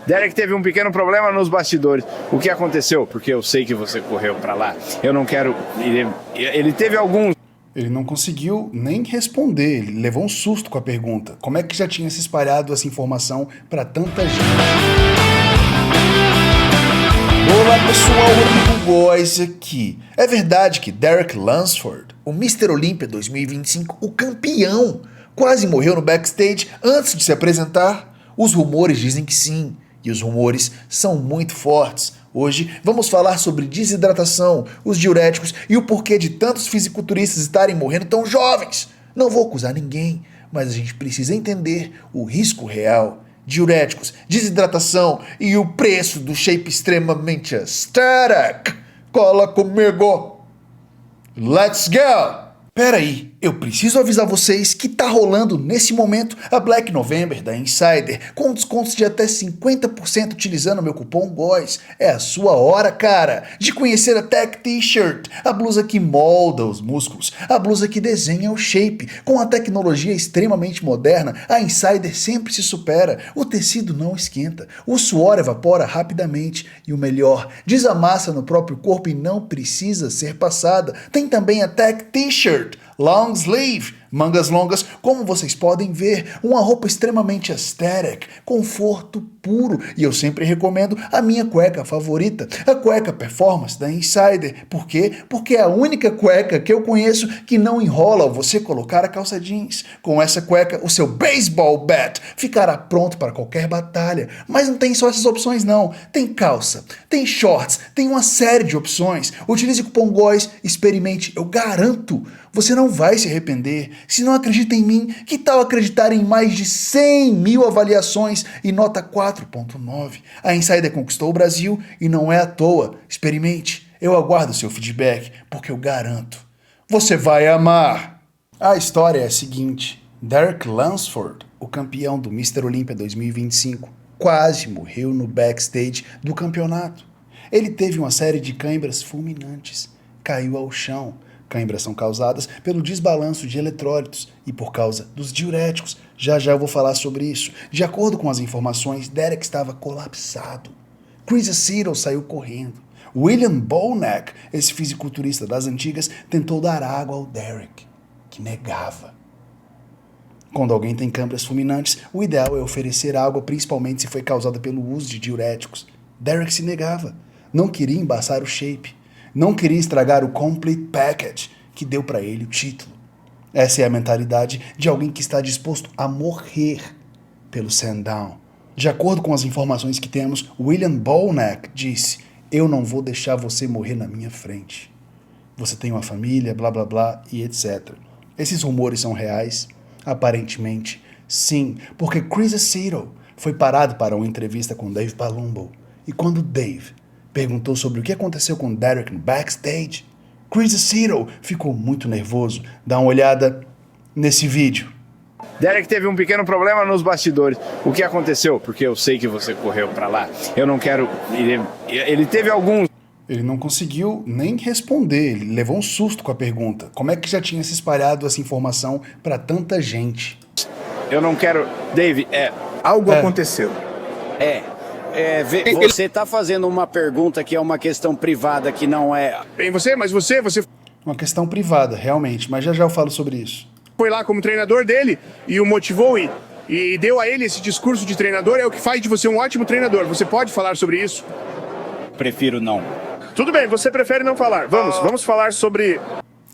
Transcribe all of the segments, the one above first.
Derek teve um pequeno problema nos bastidores. O que aconteceu? Porque eu sei que você correu pra lá. Eu não quero... Ele teve alguns... Ele não conseguiu nem responder, ele levou um susto com a pergunta. Como é que já tinha se espalhado essa informação para tanta gente? Olá pessoal, Rodrigo Góes aqui. É verdade que Derek Lunsford, o Mr. Olympia 2025, o campeão, quase morreu no backstage antes de se apresentar? Os rumores dizem que sim, e os rumores são muito fortes. Hoje vamos falar sobre desidratação, os diuréticos e o porquê de tantos fisiculturistas estarem morrendo tão jovens. Não vou acusar ninguém, mas a gente precisa entender o risco real. Diuréticos, desidratação e o preço do shape extremamente aesthetic. Cola comigo! Let's go! Pera aí, eu preciso avisar vocês que tá rolando nesse momento a Black November da Insider, com descontos de até 50% utilizando meu cupom GÓES. É a sua hora, cara, de conhecer a Tech T-Shirt, a blusa que molda os músculos, a blusa que desenha o shape. Com a tecnologia extremamente moderna, a Insider sempre se supera, o tecido não esquenta, o suor evapora rapidamente e o melhor, desamassa no próprio corpo e não precisa ser passada. Tem também a Tech T-Shirt, long sleeve, mangas longas, como vocês podem ver, uma roupa extremamente aesthetic, conforto puro, e eu sempre recomendo a minha cueca favorita, a cueca Performance da Insider. Por quê? Porque é a única cueca que eu conheço que não enrola ao você colocar a calça jeans. Com essa cueca, o seu baseball bat ficará pronto para qualquer batalha. Mas não tem só essas opções não, tem calça, tem shorts, tem uma série de opções. Utilize o cupom GÓES, experimente, eu garanto, você não vai se arrepender. Se não acredita em mim, que tal acreditar em mais de 100 mil avaliações e nota 4.9? A Insider conquistou o Brasil e não é à toa. Experimente, eu aguardo seu feedback, porque eu garanto, você vai amar! A história é a seguinte, Derek Lunsford, o campeão do Mr. Olympia 2025, quase morreu no backstage do campeonato. Ele teve uma série de câimbras fulminantes, caiu ao chão. Câimbras são causadas pelo desbalanço de eletrólitos e por causa dos diuréticos. Já já eu vou falar sobre isso. De acordo com as informações, Derek estava colapsado. Chris Aceto saiu correndo. William Bonac, esse fisiculturista das antigas, tentou dar água ao Derek, que negava. Quando alguém tem câimbras fulminantes, o ideal é oferecer água, principalmente se foi causada pelo uso de diuréticos. Derek se negava. Não queria embaçar o shape. Não queria estragar o complete package que deu para ele o título. Essa é a mentalidade de alguém que está disposto a morrer pelo Sandown. De acordo com as informações que temos, William Bonac disse: eu não vou deixar você morrer na minha frente. Você tem uma família, blá blá blá e etc. Esses rumores são reais? Aparentemente, sim, porque Chris Aceto foi parado para uma entrevista com Dave Palumbo. E quando Dave perguntou sobre o que aconteceu com Derek no backstage, Chris Aceto ficou muito nervoso. Dá uma olhada nesse vídeo. Derek teve um pequeno problema nos bastidores. O que aconteceu? Porque eu sei que você correu pra lá. Eu não quero... Ele teve alguns... Ele não conseguiu nem responder, ele levou um susto com a pergunta. Como é que já tinha se espalhado essa informação para tanta gente? Eu não quero... Dave, Algo aconteceu. Você está fazendo uma pergunta que é uma questão privada, que não é... Bem, você Uma questão privada, realmente, mas já já eu falo sobre isso. foi lá como treinador dele e o motivou e deu a ele esse discurso de treinador, é o que faz de você um ótimo treinador. Você pode falar sobre isso? Prefiro não. Tudo bem, você prefere não falar. Vamos falar sobre...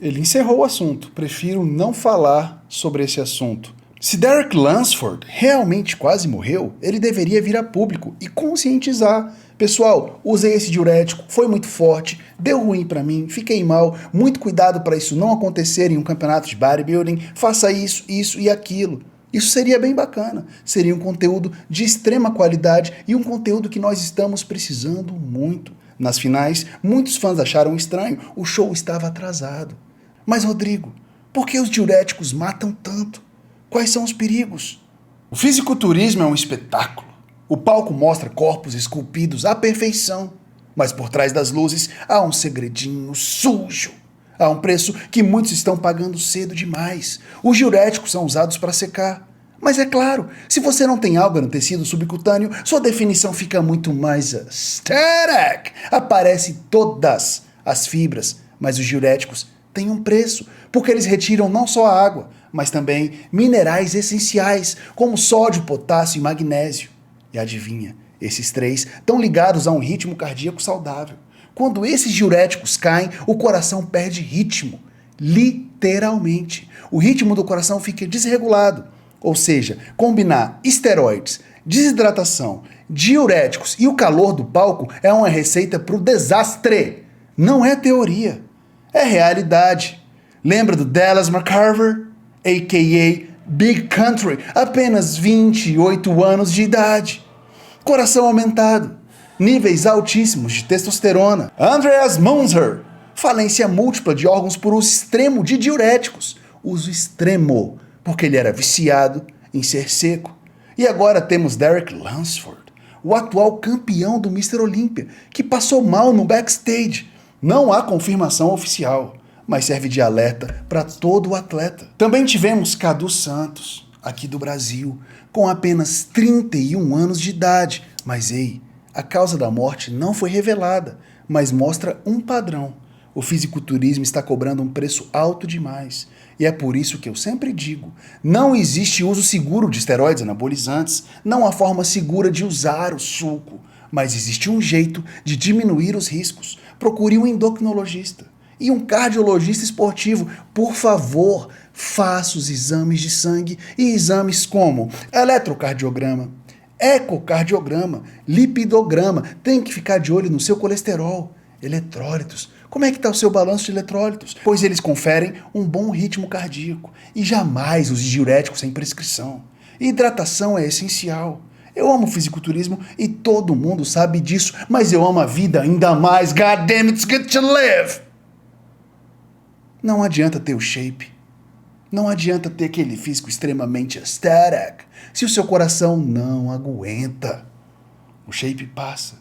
Ele encerrou o assunto. Prefiro não falar sobre esse assunto. Se Derek Lunsford realmente quase morreu, ele deveria vir a público e conscientizar. Pessoal, usei esse diurético, foi muito forte, deu ruim pra mim, fiquei mal, muito cuidado para isso não acontecer em um campeonato de bodybuilding, faça isso, isso e aquilo. Isso seria bem bacana, seria um conteúdo de extrema qualidade e um conteúdo que nós estamos precisando muito. Nas finais, muitos fãs acharam estranho, o show estava atrasado. Mas Rodrigo, por que os diuréticos matam tanto? Quais são os perigos? O fisiculturismo é um espetáculo. O palco mostra corpos esculpidos à perfeição, mas por trás das luzes há um segredinho sujo. Há um preço que muitos estão pagando cedo demais. Os diuréticos são usados para secar. Mas é claro, se você não tem alga no tecido subcutâneo, sua definição fica muito mais static. Aparece todas as fibras, mas os diuréticos têm um preço, porque eles retiram não só a água, mas também minerais essenciais, como sódio, potássio e magnésio. E adivinha, esses três estão ligados a um ritmo cardíaco saudável. Quando esses diuréticos caem, o coração perde ritmo. Literalmente. O ritmo do coração fica desregulado. Ou seja, combinar esteroides, desidratação, diuréticos e o calor do palco é uma receita para o desastre. Não é teoria, é realidade. Lembra do Dallas McCarver, a.k.a. Big Country, apenas 28 anos de idade. Coração aumentado, níveis altíssimos de testosterona. Andreas Munzer, falência múltipla de órgãos por uso extremo de diuréticos. Uso extremo, porque ele era viciado em ser seco. E agora temos Derek Lunsford, o atual campeão do Mr. Olympia, que passou mal no backstage. Não há confirmação oficial, mas serve de alerta para todo o atleta. Também tivemos Cadu Santos, aqui do Brasil, com apenas 31 anos de idade. Mas ei, a causa da morte não foi revelada, mas mostra um padrão. O fisiculturismo está cobrando um preço alto demais. E é por isso que eu sempre digo, não existe uso seguro de esteroides anabolizantes, não há forma segura de usar o suco, mas existe um jeito de diminuir os riscos. Procure um endocrinologista e um cardiologista esportivo. Por favor, faça os exames de sangue e exames como eletrocardiograma, ecocardiograma, lipidograma. Tem que ficar de olho no seu colesterol, eletrólitos. Como é que está o seu balanço de eletrólitos? Pois eles conferem um bom ritmo cardíaco. E jamais use diuréticos sem prescrição. Hidratação é essencial. Eu amo fisiculturismo e todo mundo sabe disso, mas eu amo a vida ainda mais. God damn, it's good to live! Não adianta ter o shape. Não adianta ter aquele físico extremamente aesthetic se o seu coração não aguenta. O shape passa.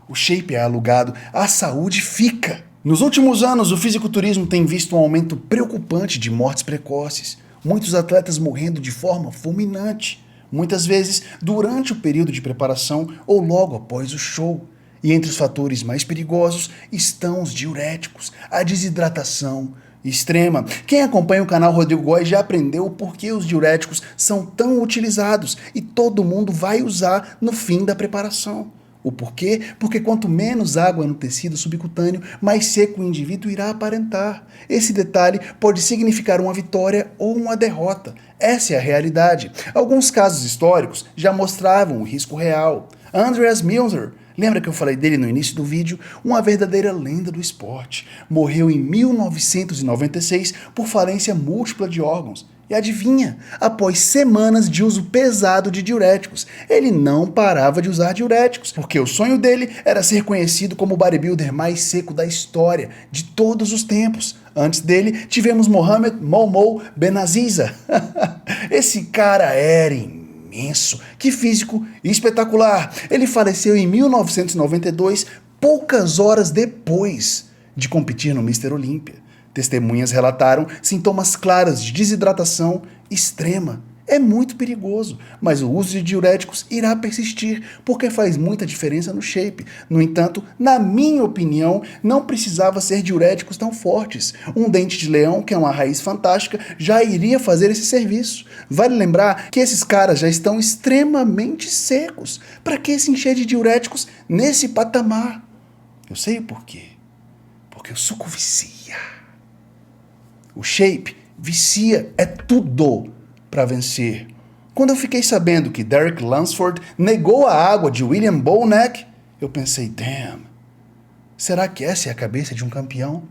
O shape é alugado. A saúde fica. Nos últimos anos, o fisiculturismo tem visto um aumento preocupante de mortes precoces. Muitos atletas morrendo de forma fulminante. Muitas vezes durante o período de preparação ou logo após o show. E entre os fatores mais perigosos estão os diuréticos, a desidratação extrema. Quem acompanha o canal Rodrigo Góes já aprendeu o porquê os diuréticos são tão utilizados e todo mundo vai usar no fim da preparação. O porquê? Porque quanto menos água no tecido subcutâneo, mais seco o indivíduo irá aparentar. Esse detalhe pode significar uma vitória ou uma derrota. Essa é a realidade. Alguns casos históricos já mostravam o risco real. Andreas Munzer, lembra que eu falei dele no início do vídeo? Uma verdadeira lenda do esporte. Morreu em 1996 por falência múltipla de órgãos. E adivinha? Após semanas de uso pesado de diuréticos. Ele não parava de usar diuréticos, porque o sonho dele era ser conhecido como o bodybuilder mais seco da história, de todos os tempos. Antes dele, tivemos Mohamed Momo Benaziza. Esse cara era imenso. Que físico espetacular. Ele faleceu em 1992, poucas horas depois de competir no Mr. Olympia. Testemunhas relataram sintomas claros de desidratação extrema. É muito perigoso, mas o uso de diuréticos irá persistir, porque faz muita diferença no shape. No entanto, na minha opinião, não precisava ser diuréticos tão fortes. Um dente de leão, que é uma raiz fantástica, já iria fazer esse serviço. Vale lembrar que esses caras já estão extremamente secos. Para que se encher de diuréticos nesse patamar? Eu sei o porquê. Porque o suco vicia. O shape vicia, é tudo para vencer. Quando eu fiquei sabendo que Derek Lunsford negou a água de William Bonac, eu pensei, damn, será que essa é a cabeça de um campeão?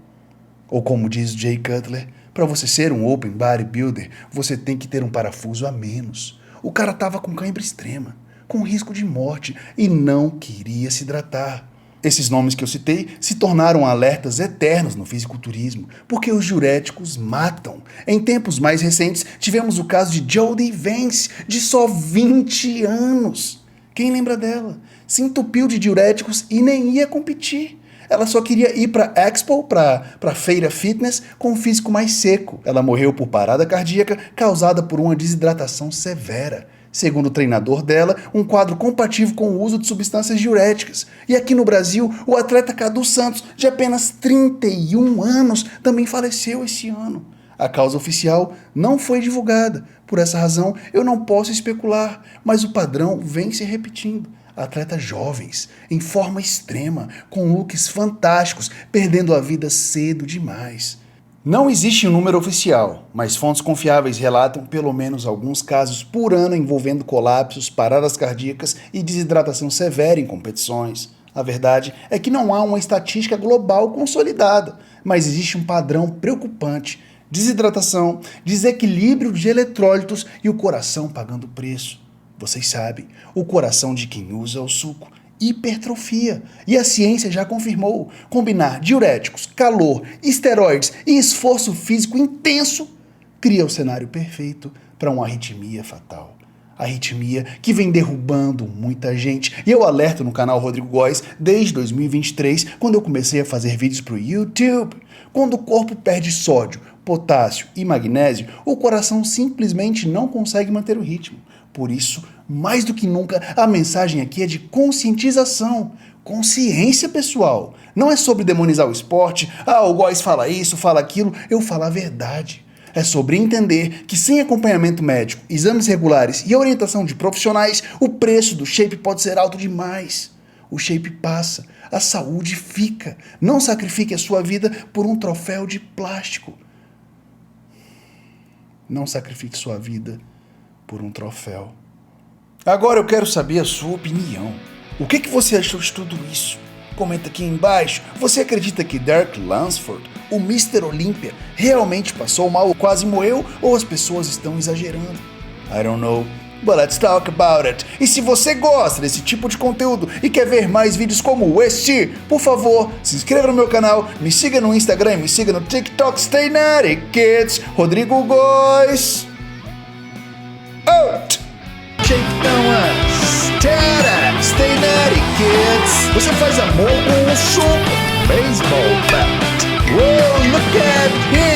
Ou como diz Jay Cutler, para você ser um open bodybuilder, você tem que ter um parafuso a menos. O cara tava com cãibra extrema, com risco de morte e não queria se hidratar. Esses nomes que eu citei se tornaram alertas eternos no fisiculturismo, porque os diuréticos matam. Em tempos mais recentes, tivemos o caso de Jodie Vance, de só 20 anos. Quem lembra dela? Se entupiu de diuréticos e nem ia competir. ela só queria ir pra Expo, pra feira fitness, com um físico mais seco. Ela morreu por parada cardíaca causada por uma desidratação severa. Segundo o treinador dela, um quadro compatível com o uso de substâncias diuréticas. E aqui no Brasil, o atleta Cadu Santos, de apenas 31 anos, também faleceu esse ano. A causa oficial não foi divulgada. Por essa razão, eu não posso especular, mas o padrão vem se repetindo. Atletas jovens, em forma extrema, com looks fantásticos, perdendo a vida cedo demais. Não existe um número oficial, mas fontes confiáveis relatam pelo menos alguns casos por ano envolvendo colapsos, paradas cardíacas e desidratação severa em competições. A verdade é que não há uma estatística global consolidada, mas existe um padrão preocupante: desidratação, desequilíbrio de eletrólitos e o coração pagando preço. Vocês sabem, o coração de quem usa o suco hipertrofia. E a ciência já confirmou: combinar diuréticos, calor, esteroides e esforço físico intenso cria o cenário perfeito para uma arritmia fatal. Arritmia que vem derrubando muita gente. E eu alerto no canal Rodrigo Góes desde 2023, quando eu comecei a fazer vídeos para o YouTube. Quando o corpo perde sódio, potássio e magnésio, o coração simplesmente não consegue manter o ritmo. Por isso, mais do que nunca, a mensagem aqui é de conscientização. Consciência, pessoal. Não é sobre demonizar o esporte. O Góes fala isso, fala aquilo. Eu falo a verdade. É sobre entender que sem acompanhamento médico, exames regulares e orientação de profissionais, o preço do shape pode ser alto demais. O shape passa, a saúde fica. Não sacrifique a sua vida por um troféu de plástico. Não sacrifique sua vida por um troféu. Agora eu quero saber a sua opinião. O que você achou de tudo isso? Comenta aqui embaixo. Você acredita que Derek Lunsford, o Mr. Olympia, realmente passou mal ou quase morreu? Ou as pessoas estão exagerando? I don't know, but let's talk about it. E se você gosta desse tipo de conteúdo e quer ver mais vídeos como este, por favor, se inscreva no meu canal, me siga no Instagram, me siga no TikTok. Stay naughty, kids. Rodrigo Góes. Out! Stay naughty, kids. Você faz amor com um soco. Baseball bat. Whoa, look at him.